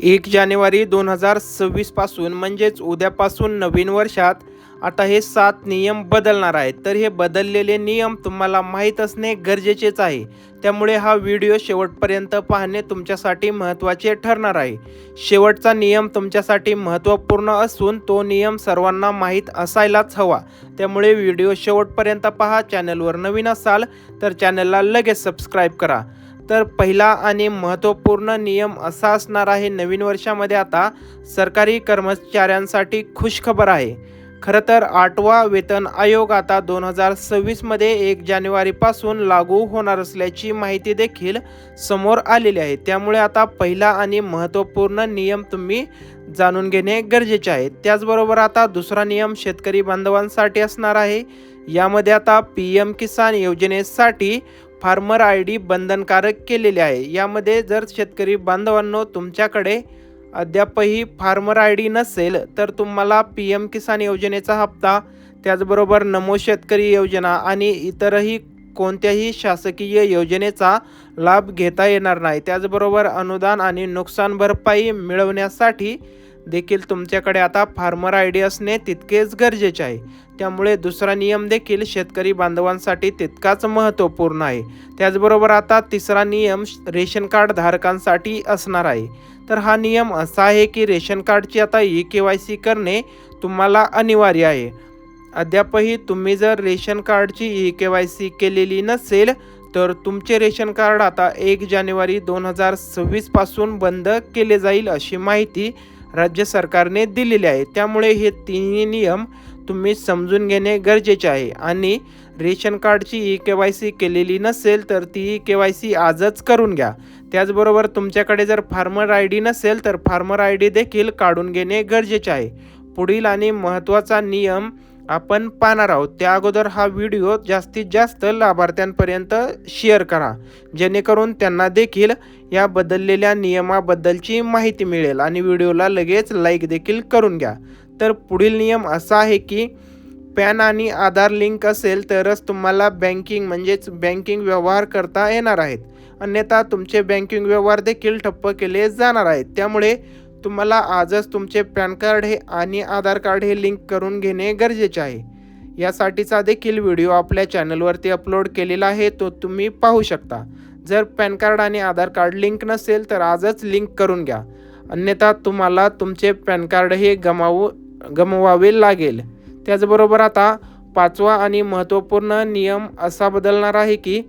1 जानेवारी 2026 पासून म्हणजेच उद्यापासून नवीन वर्षात आता हे 7 नियम बदलणार आहेत. तर हे बदललेले नियम तुम्हाला माहीत असणे गरजेचेच आहे. त्यामुळे हा व्हिडिओ शेवटपर्यंत पाहणे तुमच्यासाठी महत्त्वाचे ठरणार आहे. शेवटचा नियम तुमच्यासाठी महत्त्वपूर्ण असून तो नियम सर्वांना माहीत असायलाच हवा. त्यामुळे व्हिडिओ शेवटपर्यंत पहा. चॅनलवर नवीन असाल तर चॅनलला लगेच सबस्क्राईब करा. तर पहिला आणि महत्त्वपूर्ण नियम असा असणार आहे, नवीन वर्षामध्ये आता सरकारी कर्मचाऱ्यांसाठी खुशखबर आहे. खरं तर 8वा वेतन आयोग आता 2026मध्ये 1 जानेवारीपासून लागू होणार असल्याची माहिती देखील समोर आलेली आहे. त्यामुळे आता पहिला आणि महत्त्वपूर्ण नियम तुम्ही जाणून घेणे गरजेचे आहे. त्याचबरोबर आता दुसरा नियम शेतकरी बांधवांसाठी असणार आहे. यामध्ये आता PM किसान योजनेसाठी फार्मर ID बंधनकारक केलेले आहे. यामध्ये जर शेतकरी बांधवांनो तुमच्याकडे अद्यापही फार्मर ID नसेल तर तुम्हाला PM किसान योजनेचा हप्ता, त्याचबरोबर नमो शेतकरी योजना आणि इतरही कोणत्याही शासकीय योजनेचा लाभ घेता येणार नाही. त्याचबरोबर अनुदान आणि नुकसान भरपाई मिळवण्यासाठी देखील तुमच्याकडे आता फार्मर ID असणे तितकेच गरजेचे आहे. त्यामुळे दुसरा नियम देखील शेतकरी बांधवांसाठी तितकाच महत्त्वपूर्ण आहे. त्याचबरोबर आता तिसरा नियम रेशन कार्ड धारकांसाठी असणार आहे. तर हा नियम असा आहे की रेशन कार्डची आता eKYC करणे तुम्हाला अनिवार्य आहे. अद्यापही तुम्ही जर रेशन कार्डची eKYC केलेली नसेल तर तुमचे रेशन कार्ड आता 1 जानेवारी 2026 पासून बंद केले जाईल अशी माहिती राज्य सरकारने दिलेली आहे. त्यामुळे हे तिन्ही नियम तुम्ही समजून घेणे गरजेचे आहे. आणि रेशन कार्डची eKYC केलेली नसेल तर ती eKYC आजच करून घ्या. त्याचबरोबर तुमच्याकडे जर फार्मर ID नसेल तर फार्मर ID देखील काढून घेणे गरजेचे आहे. पुढील आणि महत्त्वाचा नियम आपण पाहणार आहोत. त्या अगोदर हा व्हिडिओ जास्तीत जास्त लाभार्थ्यांपर्यंत शेअर करा, जेणेकरून त्यांना देखील या बदललेल्या नियमाबद्दलची माहिती मिळेल. आणि व्हिडिओला लगेच लाईक देखील करून घ्या. तर पुढील नियम असा आहे की पॅन आणि आधार लिंक असेल तरच तुम्हाला बँकिंग व्यवहार करता येणार आहेत. अन्यथा तुमचे बँकिंग व्यवहार देखील ठप्प केले जाणार आहेत. त्यामुळे तुम्हाला आजच तुमचे पॅन कार्ड हे आणि आधार कार्ड हे लिंक करून घेणे गरजेचे आहे. यासाठीचा देखील व्हिडिओ आपल्या चॅनलवरती अपलोड केलेला आहे, तो तुम्ही पाहू शकता. जर पॅन कार्ड आणि आधार कार्ड लिंक नसेल तर आजच लिंक करून घ्या, अन्यथा तुम्हाला तुमचे पॅन कार्ड हे गमवावे लागेल. त्याचबरोबर आता 5वा आणि महत्त्वपूर्ण नियम असा बदलणार आहे की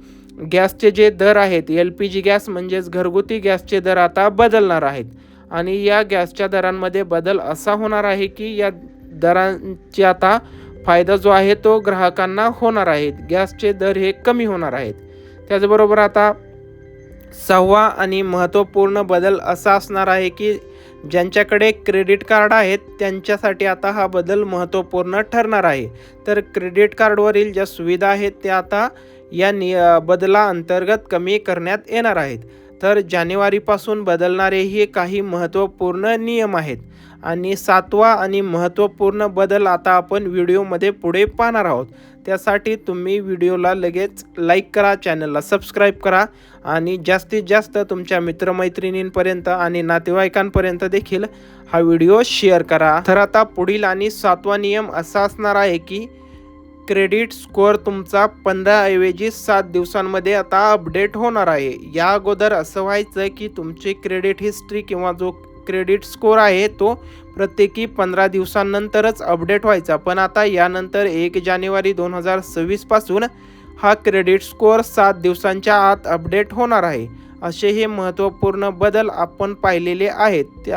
गॅसचे जे दर आहेत, LPG गॅस म्हणजेच घरगुती गॅसचे दर आता बदलणार आहेत. आणि या गॅसच्या दरांमध्ये बदल असा होणार आहे की या दरांची आता फायदा जो आहे तो ग्राहकांना होणार आहे. गॅसचे दर हे कमी होणार आहेत. त्याचबरोबर आता 6वा आणि महत्त्वपूर्ण बदल असा असणार आहे की ज्यांच्याकडे क्रेडिट कार्ड आहेत त्यांच्यासाठी आता हा बदल महत्त्वपूर्ण ठरणार आहे. तर क्रेडिट कार्डवरील ज्या सुविधा आहेत त्या आता या बदलाअंतर्गत कमी करण्यात येणार आहेत. तर जानेवारीपासून बदलणारे हे काही महत्त्वपूर्ण नियम आहेत. आणि 7वा आणि महत्त्वपूर्ण बदल आता आपण व्हिडिओमध्ये पुढे पाहणार आहोत. त्यासाठी तुम्ही व्हिडिओला लगेच लाईक करा, चॅनलला सबस्क्राईब करा आणि जास्तीत जास्त तुमच्या मित्रमैत्रिणींपर्यंत आणि नातेवाईकांपर्यंत देखील हा व्हिडिओ शेअर करा. तर आता पुढील आणि 7वा नियम असा असणार आहे की क्रेडिट स्कोअर तुमचा 15 ऐवजी 7 दिवसांमध्ये आता अपडेट होणार आहे. या अगोदर असं व्हायचं की तुमची क्रेडिट हिस्ट्री किंवा जो क्रेडिट स्कोअर आहे तो प्रत्येकी 15 दिवसांनंतरच अपडेट व्हायचा. पण आता यानंतर 1 जानेवारी 2026 पासून हा क्रेडिट स्कोअर 7 दिवसांच्या आत अपडेट होणार आहे. असे हे महत्त्वपूर्ण बदल आपण पाहिलेले आहेत.